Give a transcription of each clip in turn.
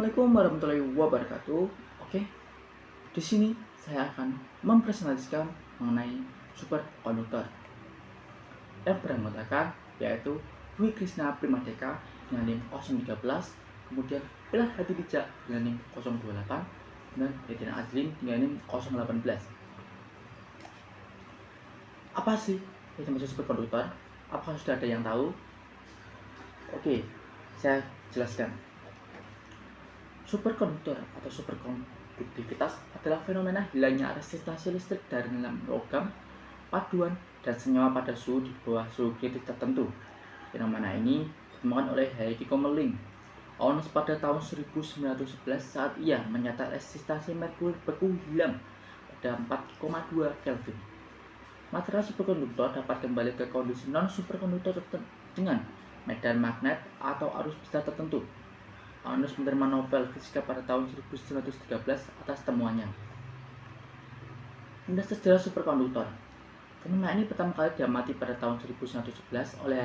Assalamualaikum warahmatullahi wabarakatuh. Oke, di sini saya akan mempresentasikan mengenai superkonduktor yang beranggotakan yaitu Dwi Krishna Primadeka dengan NIM 013, kemudian Pilar Hati Bijak dengan NIM 028, dan Edina Azlin dengan NIM 018. Apa sih yang dimaksud superkonduktor? Apakah sudah ada yang tahu? Oke, saya jelaskan. Superkonduktor atau superkonduktivitas adalah fenomena hilangnya resistansi listrik dari dalam logam, paduan, dan senyawa pada suhu di bawah suhu kritis tertentu. Fenomena ini ditemukan oleh Heikki Kommerling Onnes pada tahun 1911 saat ia menyatakan resistansi merkuri beku hilang pada 4,2 Kelvin. Material superkonduktor dapat kembali ke kondisi non-superkonduktor dengan medan magnet atau arus besar tertentu. Onnes menerima Nobel Fisika pada tahun 1913 atas temuannya. Dasar sejarah superkonduktor. Fenomena ini pertama kali diamati pada tahun 1911 oleh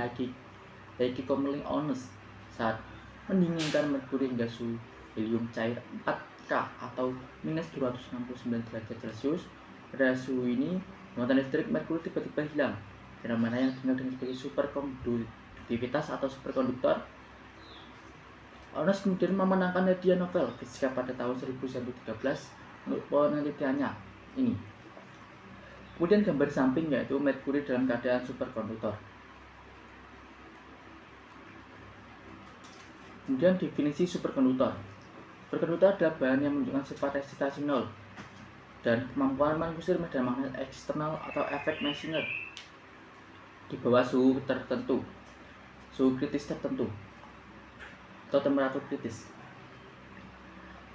Heikki Kommerling Onnes saat mendinginkan merkuri hingga suhu helium cair 4K atau minus 269 derajat Celcius. Pada suhu ini, muatan listrik merkuri tiba-tiba hilang. Fenomena yang dikenal dengan sebagai superkonduktivitas atau superkonduktor. Onnes kemudian memenangkan hadiah Nobel Fisika pada tahun 1913 untuk penelitiannya ini. Kemudian gambar samping yaitu merkuri dalam keadaan superkonduktor. Kemudian definisi superkonduktor. Superkonduktor adalah bahan yang menunjukkan sifat resistansi nol dan kemampuan mengusir medan magnet eksternal atau efek Meissner di bawah suhu tertentu, suhu kritis tertentu, atau temperatur kritis.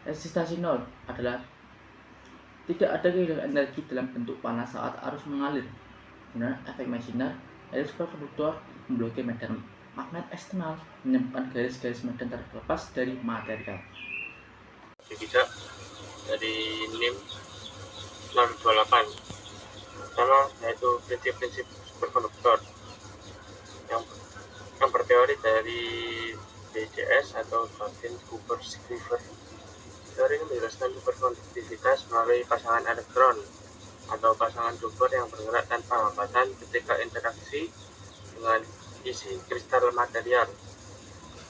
Resistansi nol adalah tidak ada kehilangan energi dalam bentuk panas saat arus mengalir. Kemudian efek Meissner dari superkonduktor memblokir medan magnet eksternal, menyebabkan garis-garis medan terlepas dari material. Bisa dari NIM 028. Pertama yaitu prinsip-prinsip superkonduktor yang berteori dari BCS atau Buckin-Cooper-Skriver. Teori ini menjelaskan superkonduktivitas melalui pasangan elektron atau pasangan super yang bergerak tanpa hambatan ketika interaksi dengan isi kristal material.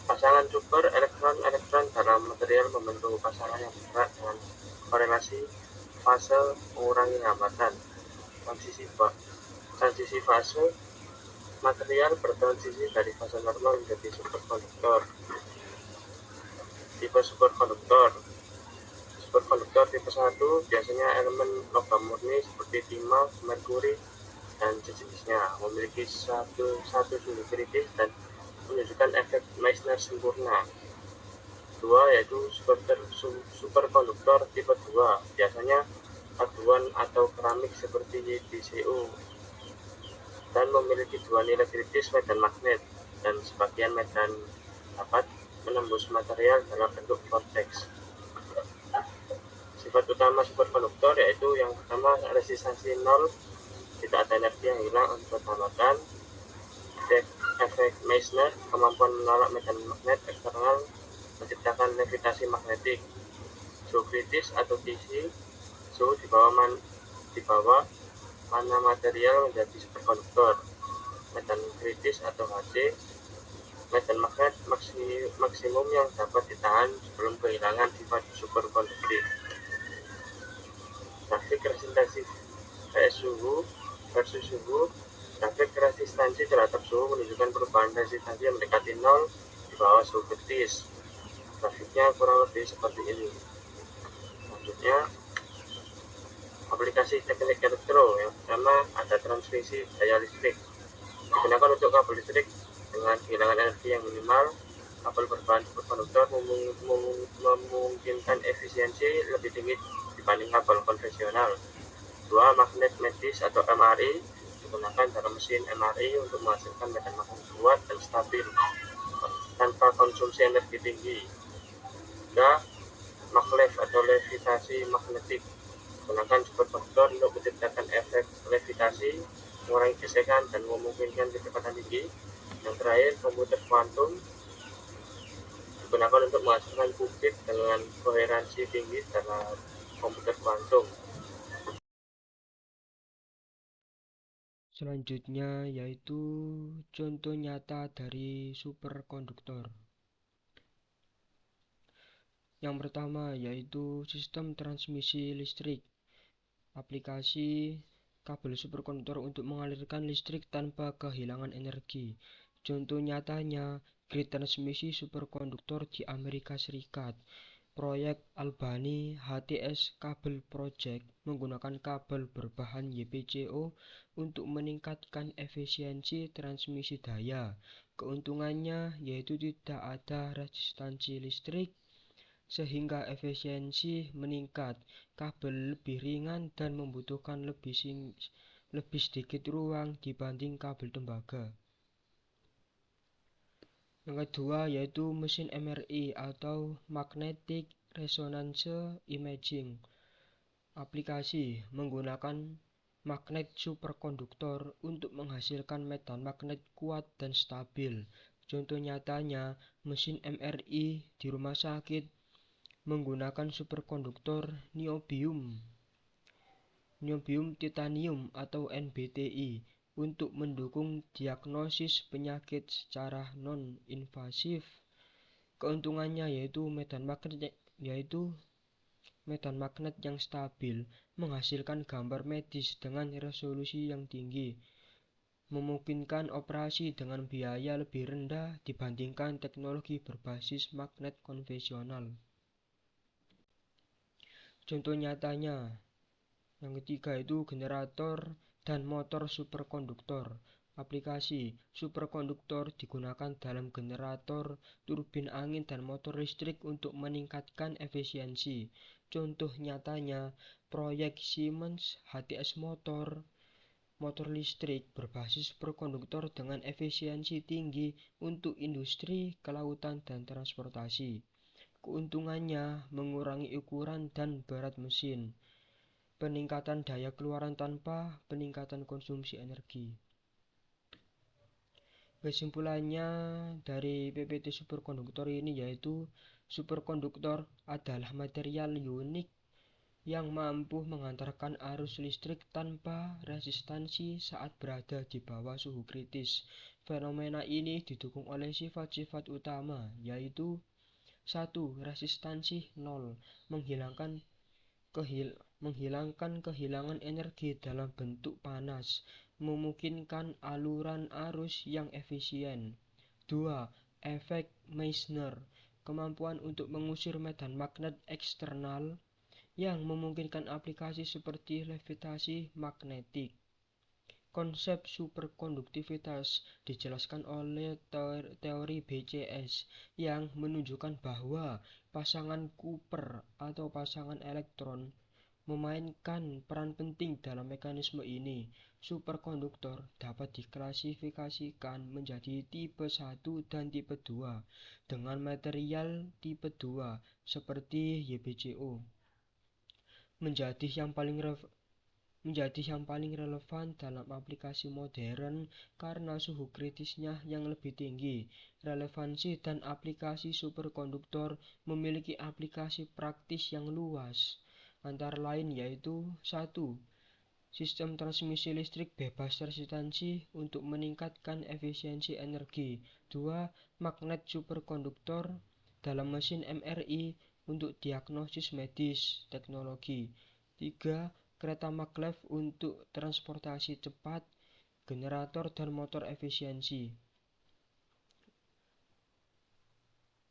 Pasangan super elektron-elektron dalam material membentuk pasangan yang bergerak dengan korelasi fase mengurangi hambatan. Transisi fase material bertransisi dari fase normal menjadi superkonduktor. Tipe superkonduktor. Superkonduktor tipe 1 biasanya elemen logam murni seperti timah, merkuri, dan sejenisnya, memiliki satu suhu kritis dan menunjukkan efek Meissner sempurna. 2 yaitu superkonduktor tipe 2, biasanya paduan atau keramik seperti YbCO, dan memiliki dua nilai kritis medan magnet, dan sebagian medan dapat menembus material dalam bentuk vortex. Sifat utama superkonduktor yaitu yang pertama resistansi nol, tidak ada energi yang hilang akibat hambatan. Efek Meissner, kemampuan menolak medan magnet eksternal menciptakan levitasi magnetik. Suhu kritis atau TC, suhu di bawah mana material menjadi superkonduktor. Medan kritis atau HC, medan magnet maksimum yang dapat ditahan sebelum kehilangan sifat superkonduktif. Grafik resistansi suhu versus suhu. Grafik resistansi terhadap suhu menunjukkan perubahan resistansi yang mendekati nol di bawah suhu kritis. Grafiknya kurang lebih seperti ini. Selanjutnya, aplikasi teknik elektro. Yang pertama ada transmisi daya listrik. Digunakan untuk kabel listrik dengan kehilangan energi yang minimal. Kabel berbahan superkonduktor memungkinkan efisiensi lebih tinggi dibanding kabel konvensional. 2. Magnet medis atau MRI, digunakan dalam mesin MRI untuk menghasilkan medan magnet kuat dan stabil tanpa konsumsi energi tinggi. 3. Maglev atau levitasi magnetik, digunakan superkonduktor untuk menciptakan efek levitasi, mengurangi gesekan, dan memungkinkan kecepatan tinggi. Yang terakhir, komputer kuantum digunakan untuk menghasilkan qubit dengan koherensi tinggi dalam komputer kuantum. Selanjutnya yaitu contoh nyata dari superkonduktor. Yang pertama yaitu sistem transmisi listrik. Aplikasi kabel superkonduktor untuk mengalirkan listrik tanpa kehilangan energi. Contoh nyatanya grid transmisi superkonduktor di Amerika Serikat. Proyek Albany HTS Kabel Project menggunakan kabel berbahan YPCO untuk meningkatkan efisiensi transmisi daya. Keuntungannya yaitu tidak ada resistansi listrik sehingga efisiensi meningkat. Kabel lebih ringan dan membutuhkan lebih sedikit ruang dibanding kabel tembaga. Yang kedua yaitu mesin MRI atau Magnetic Resonance Imaging. Aplikasi menggunakan magnet superkonduktor untuk menghasilkan medan magnet kuat dan stabil. Contoh nyatanya mesin MRI di rumah sakit menggunakan superkonduktor niobium titanium atau NBTI untuk mendukung diagnosis penyakit secara non-invasif. Keuntungannya yaitu medan magnet yang stabil, menghasilkan gambar medis dengan resolusi yang tinggi, memungkinkan operasi dengan biaya lebih rendah dibandingkan teknologi berbasis magnet konvensional. Contoh nyatanya, yang ketiga itu generator dan motor superkonduktor. Aplikasi superkonduktor digunakan dalam generator, turbin angin, dan motor listrik untuk meningkatkan efisiensi. Contoh nyatanya, proyek Siemens HTS motor listrik berbasis superkonduktor dengan efisiensi tinggi untuk industri, kelautan, dan transportasi. Keuntungannya mengurangi ukuran dan berat mesin, peningkatan daya keluaran tanpa peningkatan konsumsi energi. Kesimpulannya dari PPT superkonduktor ini yaitu superkonduktor adalah material unik yang mampu mengantarkan arus listrik tanpa resistansi saat berada di bawah suhu kritis. Fenomena ini didukung oleh sifat-sifat utama yaitu 1. Resistansi 0, menghilangkan kehilangan energi dalam bentuk panas, memungkinkan aluran arus yang efisien. 2. Efek Meissner, kemampuan untuk mengusir medan magnet eksternal yang memungkinkan aplikasi seperti levitasi magnetik. Konsep superkonduktivitas dijelaskan oleh teori BCS yang menunjukkan bahwa pasangan Cooper atau pasangan elektron memainkan peran penting dalam mekanisme ini. Superkonduktor dapat diklasifikasikan menjadi tipe 1 dan tipe 2 dengan material tipe 2 seperti YPCO menjadi yang paling relevan dalam aplikasi modern karena suhu kritisnya yang lebih tinggi. Relevansi dan aplikasi superkonduktor memiliki aplikasi praktis yang luas, antara lain yaitu 1. Sistem transmisi listrik bebas resistansi untuk meningkatkan efisiensi energi. 2. Magnet superkonduktor dalam mesin MRI untuk diagnosis medis teknologi. 3. Kereta maglev untuk transportasi cepat, generator dan motor efisiensi.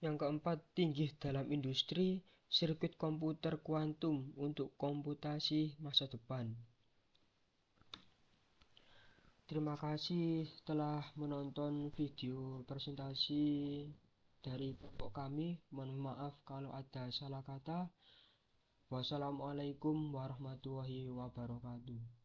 Yang keempat, tinggi dalam industri, sirkuit komputer kuantum untuk komputasi masa depan. Terima kasih telah menonton video presentasi dari kelompok kami. Mohon maaf kalau ada salah kata. Wassalamualaikum warahmatullahi wabarakatuh.